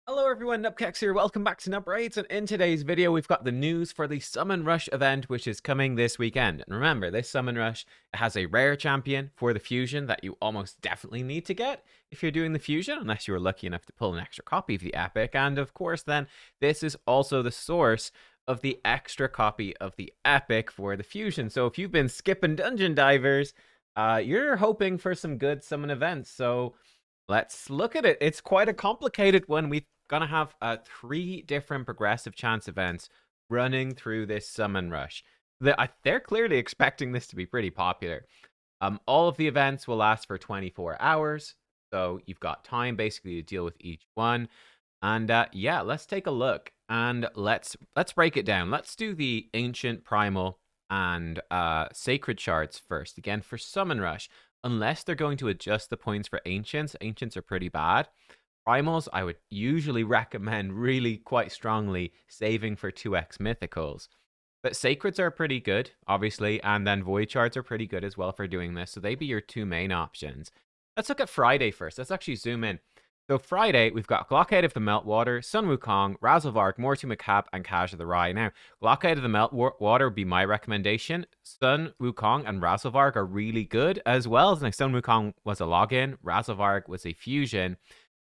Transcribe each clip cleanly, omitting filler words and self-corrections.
Hello everyone, nubkeks here. Welcome back to Nub Raids, and in today's video we've got the news for the Summon Rush event, which is coming this weekend. And remember, this Summon Rush has a rare champion for the fusion that you almost definitely need to get if you're doing the fusion, unless you were lucky enough to pull an extra copy of the epic. And of course, then this is also the source of the extra copy of the epic for the fusion. So if you've been skipping dungeon divers, you're hoping for some good summon events. So let's look at it. It's quite a complicated one. We've gonna have 3 different progressive chance events running through this summon rush. They're clearly expecting this to be pretty popular. All of the events will last for 24 hours, so you've got time basically to deal with each one. And yeah, let's take a look and let's break it down. Let's do the ancient, primal, and sacred shards first. Again, for summon rush, unless they're going to adjust the points for ancients, ancients are pretty bad. Primals, I would usually recommend really quite strongly saving for 2x mythicals. But sacreds are pretty good, obviously, and then void shards are pretty good as well for doing this. So they'd be your 2 main options. Let's look at Friday first. Let's actually zoom in. So Friday, we've got Blockade of the Meltwater, Sun Wukong, Razzlevarg, Mortu Macab, and Kaj of the Rye. Now, Blockade of the Meltwater would be my recommendation. Sun Wukong and Razzlevarg are really good as well. Like Sun Wukong was a login, Razzlevarg was a fusion.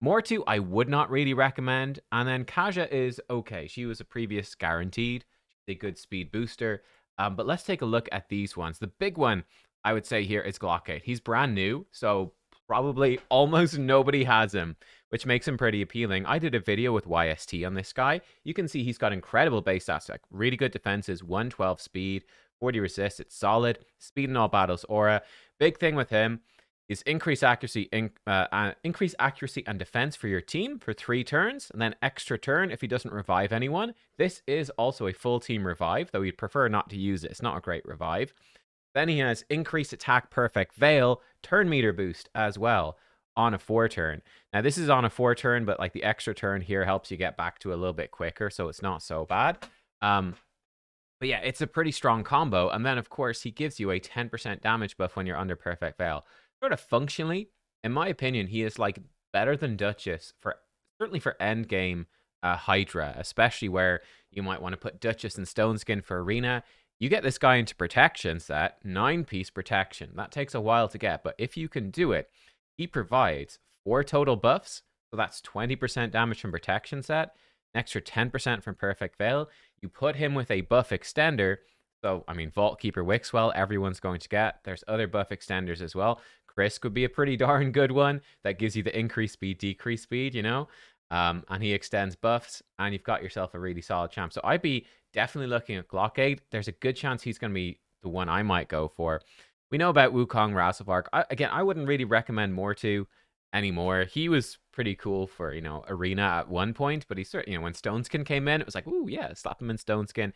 Mortu, I would not really recommend. And then Kaja is okay. She was a previous guaranteed. She's a good speed booster. But let's take a look at these ones. The big one I would say here is Glockade. He's brand new, so probably almost nobody has him, which makes him pretty appealing. I did a video with YST on this guy. You can see he's got incredible base stats, like really good defenses, 112 speed, 40 resist. It's solid. Speed in all battles aura. Big thing with him is increase accuracy and defense for your team for 3 turns, and then extra turn if he doesn't revive anyone. This is also a full team revive, though we'd prefer not to use it. It's not a great revive. Then he has increased attack perfect veil, turn meter boost as well on a 4 turn. Now this is on a 4 turn, but like the extra turn here helps you get back to a little bit quicker, so it's not so bad. But yeah, it's a pretty strong combo. And then of course he gives you a 10% damage buff when you're under perfect veil. Sort of functionally, in my opinion, he is like better than Duchess for certainly for end game Hydra, especially where you might want to put Duchess and Stone Skin for Arena. You get this guy into protection set, 9-piece protection. That takes a while to get, but if you can do it, he provides 4 total buffs. So that's 20% damage from protection set, an extra 10% from perfect veil. You put him with a buff extender. So, I mean, Vault Keeper Wixwell, everyone's going to get. There's other buff extenders as well. Chris could be a pretty darn good one that gives you the increased speed, decreased speed, you know? And he extends buffs, and you've got yourself a really solid champ. So I'd be definitely looking at Glockade. There's a good chance he's going to be the one I might go for. We know about Wukong, Razzlevarg. Again, I wouldn't really recommend Mortu anymore. He was pretty cool for, Arena at one point, but he certainly, when Stone Skin came in, it was like, ooh, yeah, slap him in Stone Skin.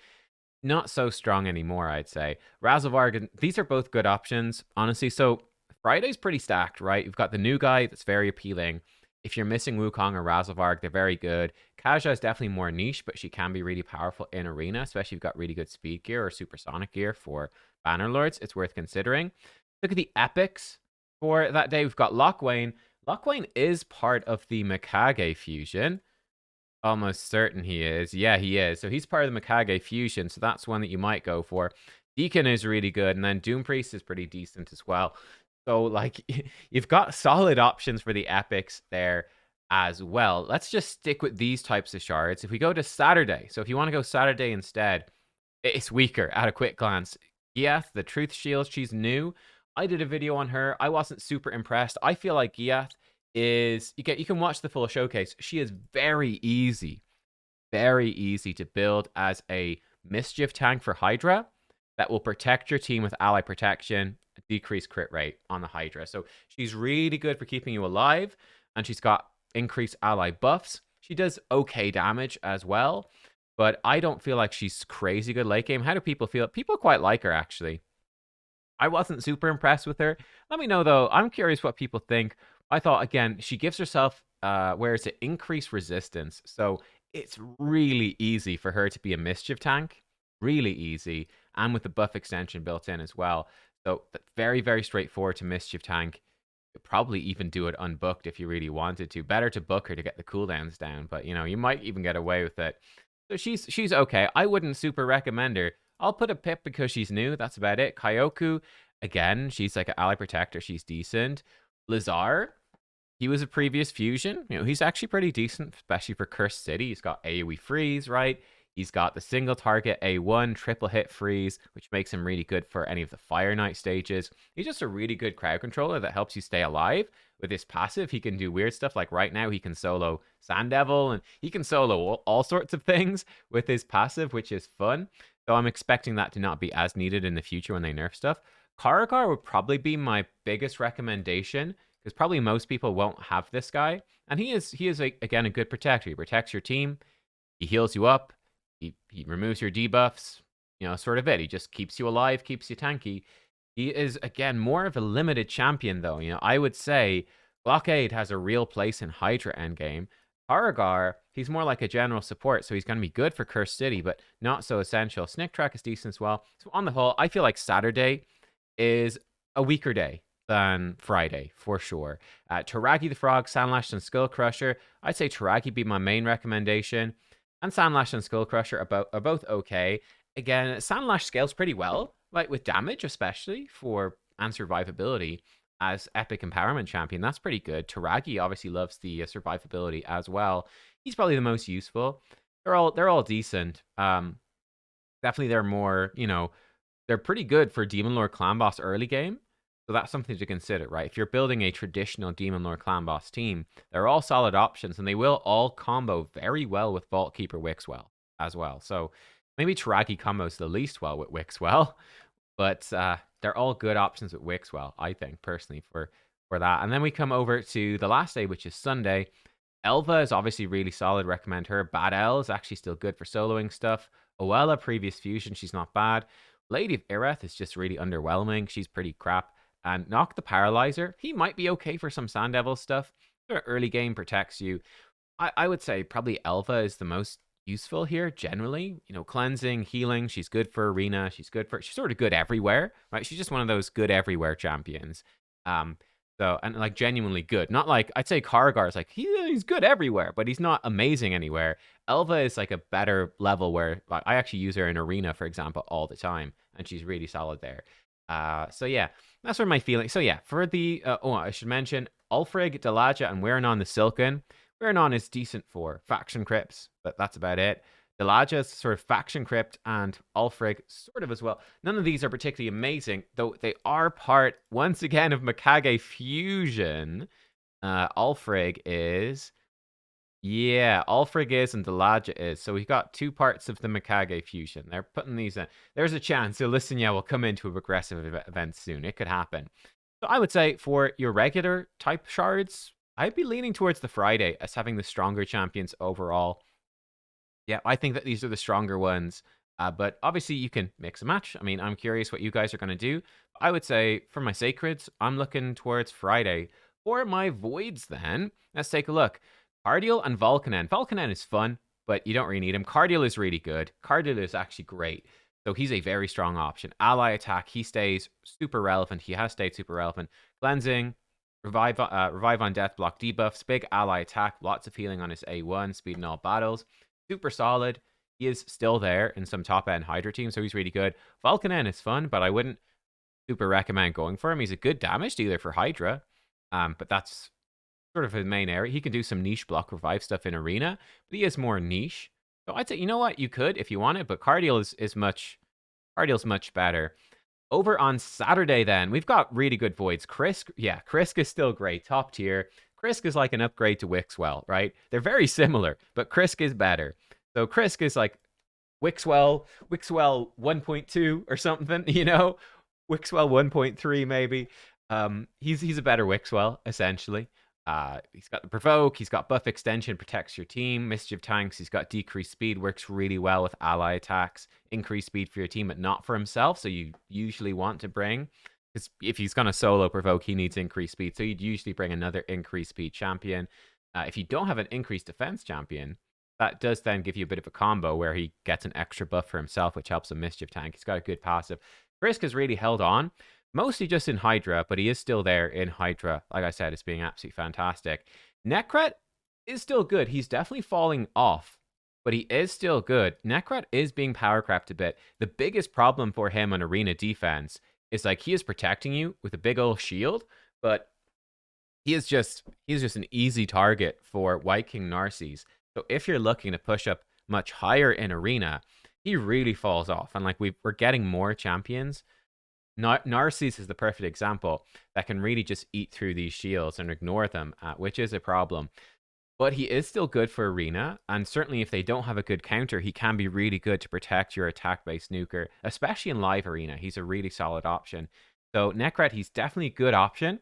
Not so strong anymore, I'd say. Razzlevarg, these are both good options, honestly. So Friday's pretty stacked, right? You've got the new guy that's very appealing. If you're missing Wukong or Razzlevarg, they're very good. Kaja is definitely more niche, but she can be really powerful in Arena, especially if you've got really good speed gear or supersonic gear for Bannerlords. It's worth considering. Look at the epics for that day. We've got Lockwayne. Lockwayne is part of the Mikage fusion. Almost certain he is. Yeah, he is. So he's part of the Mikage fusion, so that's one that you might go for. Deacon is really good, and then Doom Priest is pretty decent as well. So, like, you've got solid options for the epics there as well. Let's just stick with these types of shards. If we go to Saturday, so if you want to go Saturday instead, it's weaker at a quick glance. Giath, the Truth Shield, she's new. I did a video on her. I wasn't super impressed. I feel like Giath is... You can watch the full showcase. She is very easy to build as a Mischief tank for Hydra that will protect your team with ally protection, decrease crit rate on the Hydra. So she's really good for keeping you alive, and she's got increased ally buffs. She does okay damage as well, but I don't feel like she's crazy good late game. How do people feel? People quite like her, actually. I wasn't super impressed with her. Let me know, though. I'm curious what people think. I thought, again, she gives herself, where it's an increased resistance. So it's really easy for her to be a Mischief tank. Really easy. And with the buff extension built in as well. So very, very straightforward to Mischief tank. Could probably even do it unbooked if you really wanted to. Better to book her to get the cooldowns down, but you know, you might even get away with it. So she's okay. I wouldn't super recommend her. I'll put a Pip because she's new. That's about it. Kyoku, again, she's like an ally protector. She's decent. Lazar, he was a previous fusion. You know, he's actually pretty decent, especially for Cursed City. He's got AoE freeze, right? He's got the single target A1 triple hit freeze, which makes him really good for any of the Fire Knight stages. He's just a really good crowd controller that helps you stay alive. With his passive, he can do weird stuff. Like right now, he can solo Sand Devil, and he can solo all sorts of things with his passive, which is fun. So I'm expecting that to not be as needed in the future when they nerf stuff. Karagar would probably be my biggest recommendation because probably most people won't have this guy, and he is again a good protector. He protects your team, he heals you up, he removes your debuffs, you know, sort of it. He just keeps you alive, keeps you tanky. He is again more of a limited champion though. You know, I would say Blockade has a real place in Hydra endgame. Karagar, he's more like a general support, so he's going to be good for Cursed City, but not so essential. Snick Track is decent as well. So on the whole, I feel like Saturday is a weaker day than Friday, for sure. Taragi the Frog, Sandlash, and Skull Crusher. I'd say Taragi be my main recommendation. And Sandlash and Skull Crusher are both okay. Again, Sandlash scales pretty well, like with damage especially, and survivability as Epic Empowerment Champion. That's pretty good. Taragi obviously loves the survivability as well. He's probably the most useful. They're all decent. Definitely they're more, you know, they're pretty good for Demon Lord Clan Boss early game. So that's something to consider, right? If you're building a traditional Demon Lord Clan Boss team, they're all solid options, and they will all combo very well with Vault Keeper Wixwell as well. So maybe Taragi combos the least well with Wixwell, but they're all good options with Wixwell, I think, personally, for that. And then we come over to the last day, which is Sunday. Elva is obviously really solid. Recommend her. Bad L is actually still good for soloing stuff. Oella, previous fusion, she's not bad. Lady of Ireth is just really underwhelming. She's pretty crap. And Knock the Paralyzer, he might be okay for some Sand Devil stuff. Early game protects you. I would say probably Elva is the most useful here generally. You know, cleansing, healing, she's good for arena. She's sort of good everywhere, right? She's just one of those good everywhere champions. And like genuinely good. Not like, I'd say Karagar is like, he's good everywhere, but he's not amazing anywhere. Elva is like a better level where like, I actually use her in arena, for example, all the time, and she's really solid there. So yeah, that's where my feeling. So yeah, for the I should mention Ulfrig, Delaja, and Weranon the Silken. Weranon is decent for faction crypts, but that's about it. Delaja is sort of faction crypt, and Ulfrig sort of as well. None of these are particularly amazing, though they are part once again of Mikage fusion. Ulfrig is. Yeah, Ulfrig is and Delaja is. So we've got two parts of the Mikage fusion. They're putting these in. There's a chance Illusinia will come into a progressive event soon. It could happen. So I would say for your regular type shards, I'd be leaning towards the Friday as having the stronger champions overall. Yeah, I think that these are the stronger ones. But obviously you can mix and match. I mean, I'm curious what you guys are going to do. I would say for my Sacreds, I'm looking towards Friday. For my Voids then, let's take a look. Cardial and Vulcanen. Vulcanen is fun, but you don't really need him. Cardial is really good. Cardial is actually great. So he's a very strong option. Ally attack, he stays super relevant. He has stayed super relevant. Cleansing, revive on death, block debuffs, big ally attack, lots of healing on his A1, speed in all battles. Super solid. He is still there in some top-end Hydra teams, so he's really good. Vulcanen is fun, but I wouldn't super recommend going for him. He's a good damage dealer for Hydra, but that's sort of his main area. He can do some niche block revive stuff in arena, but he is more niche. So I'd say, you know what, you could if you want it, but Cardial's much better. Over on Saturday then, we've got really good Voids. Krisk is still great, top tier. Krisk is like an upgrade to Wixwell, right? They're very similar, but Krisk is better. So Krisk is like Wixwell 1.2 or something, you know? Wixwell 1.3 maybe. He's a better Wixwell, essentially. He's got the provoke, he's got buff extension, protects your team, mischief tanks, he's got decreased speed, works really well with ally attacks, increased speed for your team, but not for himself. So you usually want to bring, because if he's gonna solo provoke, he needs increased speed. So you'd usually bring another increased speed champion. If you don't have an increased defense champion, that does then give you a bit of a combo where he gets an extra buff for himself, which helps a mischief tank. He's got a good passive. Krisk has really held on. mostly just in Hydra, but he is still there in Hydra. Like I said, it's being absolutely fantastic. Necret is still good. He's definitely falling off, but he is still good. Necret is being power crept a bit. The biggest problem for him on arena defense is like he is protecting you with a big old shield, but he's just an easy target for White King Narcisse. So if you're looking to push up much higher in arena, he really falls off. And like we're getting more champions. Narcisse is the perfect example that can really just eat through these shields and ignore them, which is a problem. But he is still good for arena, and certainly if they don't have a good counter, he can be really good to protect your attack-based nuker, especially in live arena. He's a really solid option. So Necret, he's definitely a good option.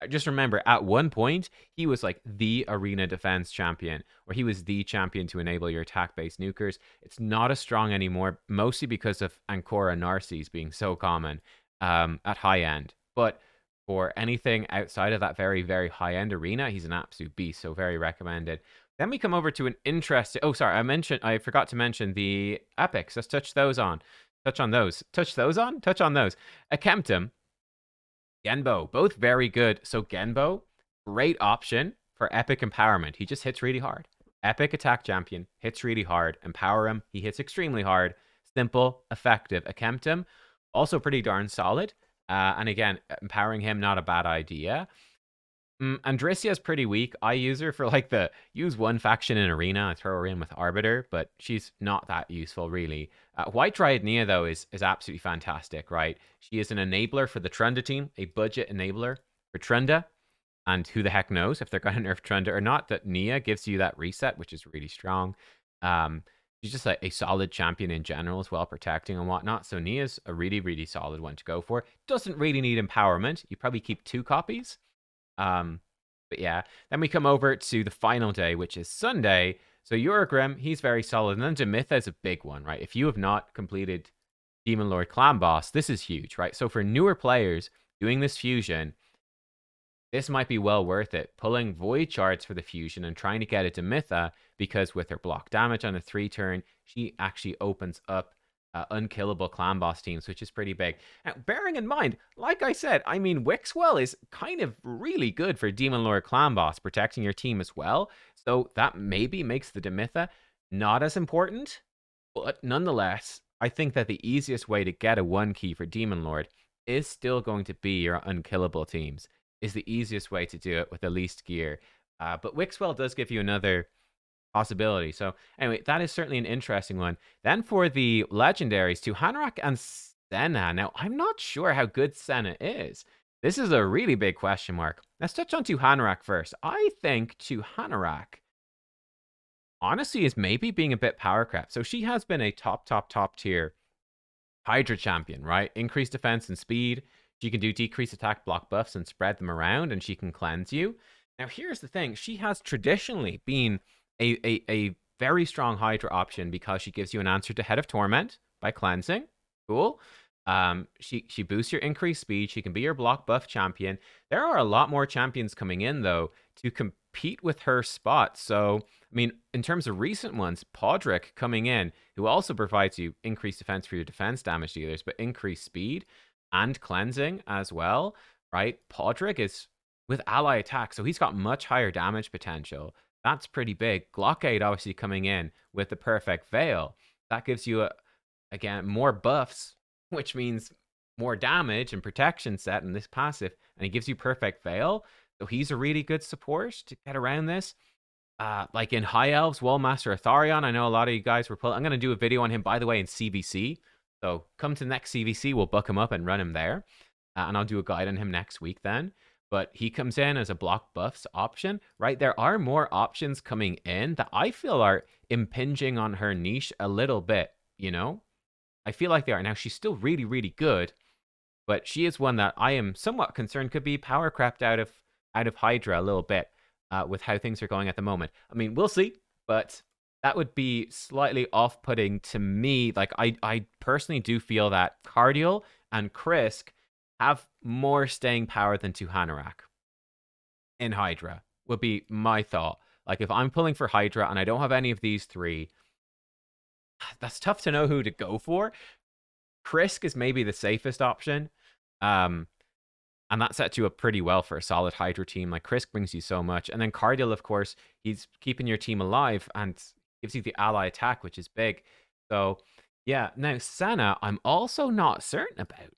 Just remember, at one point, he was like the arena defense champion, or he was the champion to enable your attack-based nukers. It's not as strong anymore, mostly because of Ancora Narcisse being so common at high end. But for anything outside of that very, very high-end arena, he's an absolute beast, so very recommended. Then we come over to an interesting... Oh, sorry, I forgot to mention the epics. Let's touch those on. Touch on those. Touch those on? Touch on those. Akemtum, Genbo, both very good. So Genbo, great option for epic empowerment. He just hits really hard. Epic attack champion, hits really hard. Empower him, he hits extremely hard. Simple, effective. Akemtum, also pretty darn solid. And again, empowering him, not a bad idea. Andrissia is pretty weak. I use her for like the use one faction in arena and throw her in with Arbiter, but she's not that useful really. White Dryad Nia though is absolutely fantastic, right? She is an enabler for the Trunda team, a budget enabler for Trunda. And who the heck knows if they're going to nerf Trunda or not, that Nia gives you that reset, which is really strong. She's just a solid champion in general as well, protecting and whatnot. So Nia's a really, really solid one to go for. Doesn't really need empowerment. You probably keep 2 copies. But yeah, then we come over to the final day, which is Sunday. So Uragrim, he's very solid. And then Demitha is a big one, right? If you have not completed Demon Lord Clan Boss, this is huge, right? So for newer players doing this fusion, this might be well worth it. Pulling Void Shards for the fusion and trying to get a Demitha, because with her block damage on a 3-turn, she actually opens up unkillable clan boss teams, which is pretty big. Now, bearing in mind, like I said, I mean, Wixwell is kind of really good for Demon Lord clan boss, protecting your team as well. So that maybe makes the Demitha not as important. But nonetheless, I think that the easiest way to get a 1 key for Demon Lord is still going to be your unkillable teams. Is the easiest way to do it with the least gear. But Wixwell does give you another possibility. So anyway, that is certainly an interesting one. Then for the legendaries, to Hanorach and Senna. Now, I'm not sure how good Senna is. This is a really big question mark. Let's touch on to Hanorach first. I think to Hanorach, honestly, is maybe being a bit power crept. So she has been a top tier Hydra champion, right? Increased defense and speed. She can do decreased attack block buffs and spread them around, and she can cleanse you. Now, here's the thing. She has traditionally been a very strong Hydra option because she gives you an answer to Head of Torment by cleansing. Cool. She boosts your increased speed. She can be your block buff champion. There are a lot more champions coming in, though, to compete with her spot. So, I mean, in terms of recent ones, Podrick coming in, who also provides you increased defense for your defense damage dealers, but increased speed and cleansing as well, right? Podrick is with ally attack, so he's got much higher damage potential. That's pretty big. Glockade obviously coming in with the perfect veil. That gives you, again, more buffs, which means more damage and protection set in this passive. And he gives you perfect veil. So he's a really good support to get around this. Like in High Elves, Wallmaster Atharion, I know a lot of you guys were pulling. I'm going to do a video on him, by the way, in CVC. So come to the next CVC, we'll book him up and run him there. And I'll do a guide on him next week then. But he comes in as a block buffs option, right? There are more options coming in that I feel are impinging on her niche a little bit, you know? I feel like they are. Now, she's still really, really good, but she is one that I am somewhat concerned could be power crept out of Hydra a little bit with how things are going at the moment. I mean, we'll see, but that would be slightly off-putting to me. Like, I personally do feel that Cardial and Krisk have more staying power than to Hanorach in Hydra, would be my thought. Like, if I'm pulling for Hydra and I don't have any of these 3, that's tough to know who to go for. Krisk is maybe the safest option. And that sets you up pretty well for a solid Hydra team. Like, Krisk brings you so much. And then Cardiel, of course, he's keeping your team alive and gives you the ally attack, which is big. So, yeah. Now, Senna, I'm also not certain about.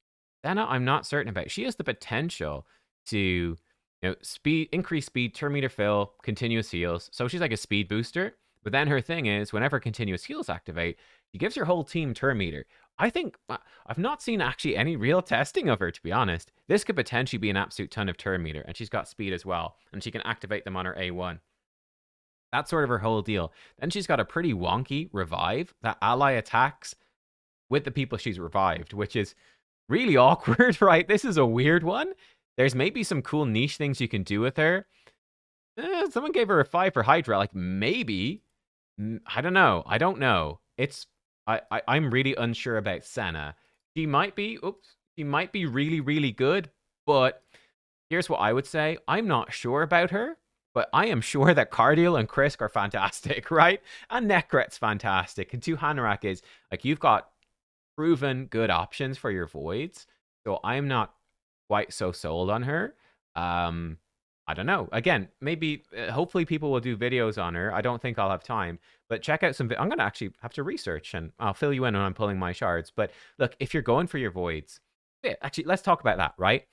I'm not certain about. She has the potential to, increase speed, turn meter fill, continuous heals. So she's like a speed booster. But then her thing is, whenever continuous heals activate, she gives your whole team turn meter. I think I've not seen actually any real testing of her, to be honest. This could potentially be an absolute ton of turn meter, and she's got speed as well, and she can activate them on her A1. That's sort of her whole deal. Then she's got a pretty wonky revive that ally attacks with the people she's revived, which is really awkward, right? This is a weird one. There's maybe some cool niche things you can do with her. Someone gave her a 5 for Hydra. Like, maybe. I don't know. I don't know. I'm really unsure about Senna. She might be really, really good, but here's what I would say. I'm not sure about her, but I am sure that Cardiel and Krisk are fantastic, right? And Nekret's fantastic. And Hanorak is, like, you've got proven good options for your voids. So I'm not quite so sold on her. I don't know. Again, maybe, hopefully people will do videos on her. I don't think I'll have time, but check out some. I'm going to actually have to research, and I'll fill you in when I'm pulling my shards. But look, if you're going for your voids, actually, let's talk about that, right?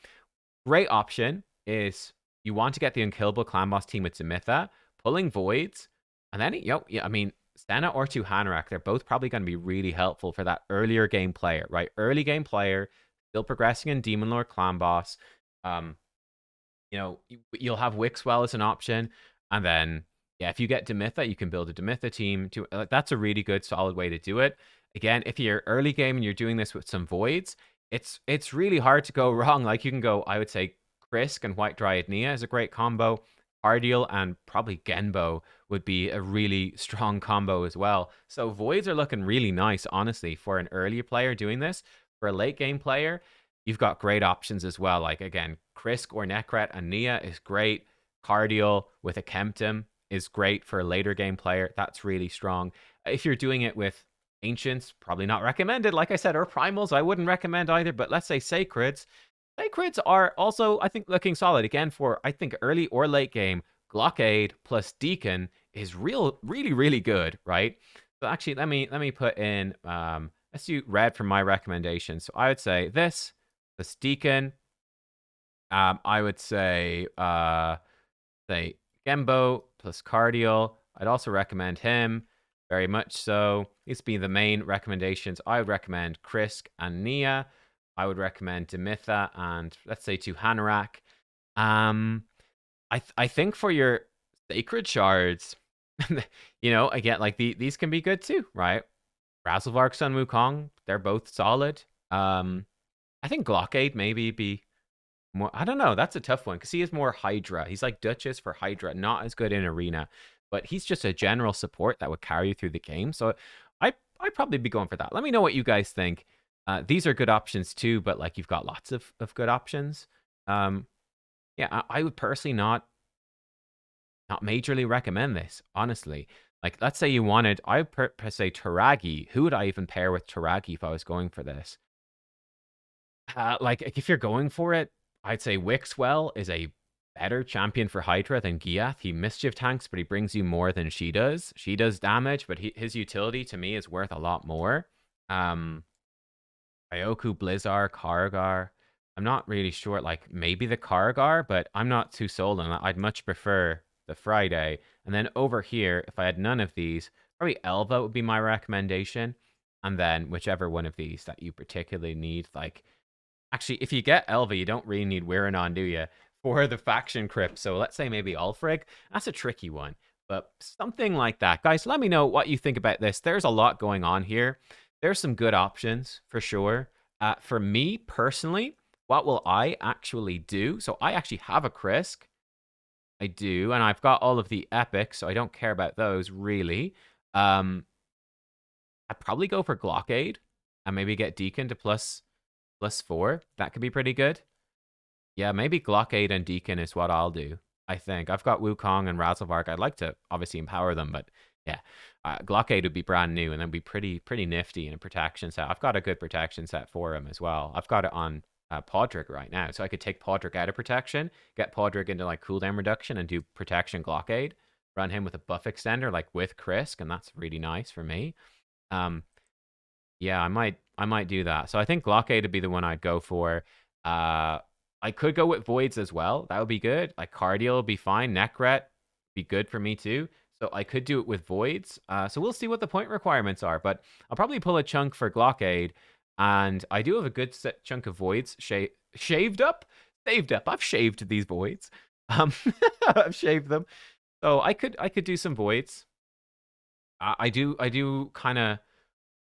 Great option is you want to get the unkillable clan boss team with Zimitha, pulling voids, and then, I mean, Senna or Hanorak, they're both probably going to be really helpful for that earlier game player, right? Early game player, still progressing in Demon Lord clan boss. You'll have Wixwell as an option, and then if you get Dimitha, you can build a Dimitha team. That's a really good, solid way to do it. Again, if you're early game and you're doing this with some voids, it's really hard to go wrong. Like, you can go, I would say, Krisk and White Dryad Nia is a great combo. Cardiel and probably Genbo would be a really strong combo as well. So voids are looking really nice, honestly, for an early player doing this. For a late game player, you've got great options as well. Like, again, Krisk or Nekret and Nia is great. Cardiel with a Kemptum is great for a later game player. That's really strong. If you're doing it with Ancients, probably not recommended. Like I said, or Primals, I wouldn't recommend either. But let's say Sacreds. Sacreds are also, I think, looking solid. Again, for, I think, early or late game, Blockade plus Deacon is really, really good, right? So actually, let me put in, let's do red for my recommendation. So I would say this Deacon. I would say Gembo plus Cardiel. I'd also recommend him very much so. These be the main recommendations. I would recommend Krisk and Nia. I would recommend Dimitha and, let's say, Hanorak. I think for your sacred shards, again, like, these can be good too, right? Razelvark, Sun Wukong, they're both solid. I think Blockade maybe be more. I don't know. That's a tough one because he is more Hydra. He's like Duchess for Hydra, not as good in Arena, but he's just a general support that would carry you through the game. So I'd probably be going for that. Let me know what you guys think. These are good options too, but, like, you've got lots of good options. I would personally not majorly recommend this, honestly. Like, let's say you wanted, I would say Taragi. Who would I even pair with Taragi if I was going for this? Like, if you're going for it, I'd say Wixwell is a better champion for Hydra than Giath. He mischief tanks, but he brings you more than she does. She does damage, but his utility to me is worth a lot more. Ioku, Blizzard, Kargar. I'm not really sure. Like, maybe the Kargar, but I'm not too sold on that. I'd much prefer the Friday. And then over here, if I had none of these, probably Elva would be my recommendation. And then whichever one of these that you particularly need. Like, actually, if you get Elva, you don't really need Wiranon, do you? For the faction crypt. So let's say maybe Ulfric. That's a tricky one. But something like that. Guys, let me know what you think about this. There's a lot going on here. There's some good options, for sure. For me, personally, what will I actually do? So I actually have a Krisk. I do. And I've got all of the epics, so I don't care about those, really. I'd probably go for Blockade and maybe get Deacon to +4. That could be pretty good. Yeah, maybe Blockade and Deacon is what I'll do, I think. I've got Wukong and Razelvark. I'd like to obviously empower them, but yeah. Blockade would be brand new and then be pretty nifty in a protection set. I've got a good protection set for him as well. I've got it on Podrick right now. So I could take Podrick out of protection, get Podrick into like cooldown reduction, and do protection blockade. Run him with a buff extender, like with Krisk, and that's really nice for me. Yeah, I might do that. So I think blockade would be the one I'd go for. I could go with voids as well. That would be good. Like cardio would be fine. Necret be good for me too. So I could do it with voids. So we'll see what the point requirements are. But I'll probably pull a chunk for blockade. And I do have a good chunk of voids shaved up, saved up. I've shaved these voids. I've shaved them. So I could do some voids. I do kind of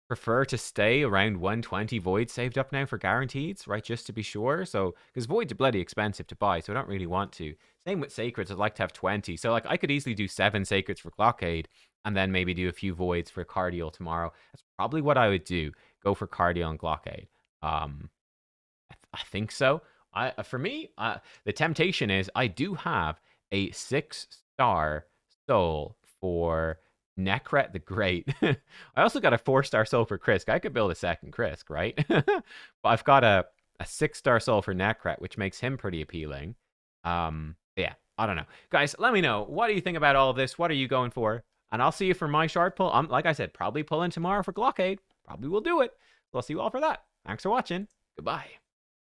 prefer to stay around 120 voids saved up now for guarantees, right? Just to be sure. So, because voids are bloody expensive to buy, so I don't really want to. Same with sacreds, I'd like to have 20. So, like, I could easily do 7 sacreds for blockade and then maybe do a few voids for cardio tomorrow. That's probably what I would do. Go for cardio and blockade. I think so. For me, the temptation is I do have a 6-star soul for Necret the Great. I also got a 4-star soul for Krisk. I could build a second Krisk, right? But I've got a 6-star soul for Necret, which makes him pretty appealing. Yeah, I don't know. Guys, let me know. What do you think about all of this? What are you going for? And I'll see you for my shard pull. Like I said, probably pulling tomorrow for blockade. Probably will do it. So I'll see you all for that. Thanks for watching. Goodbye.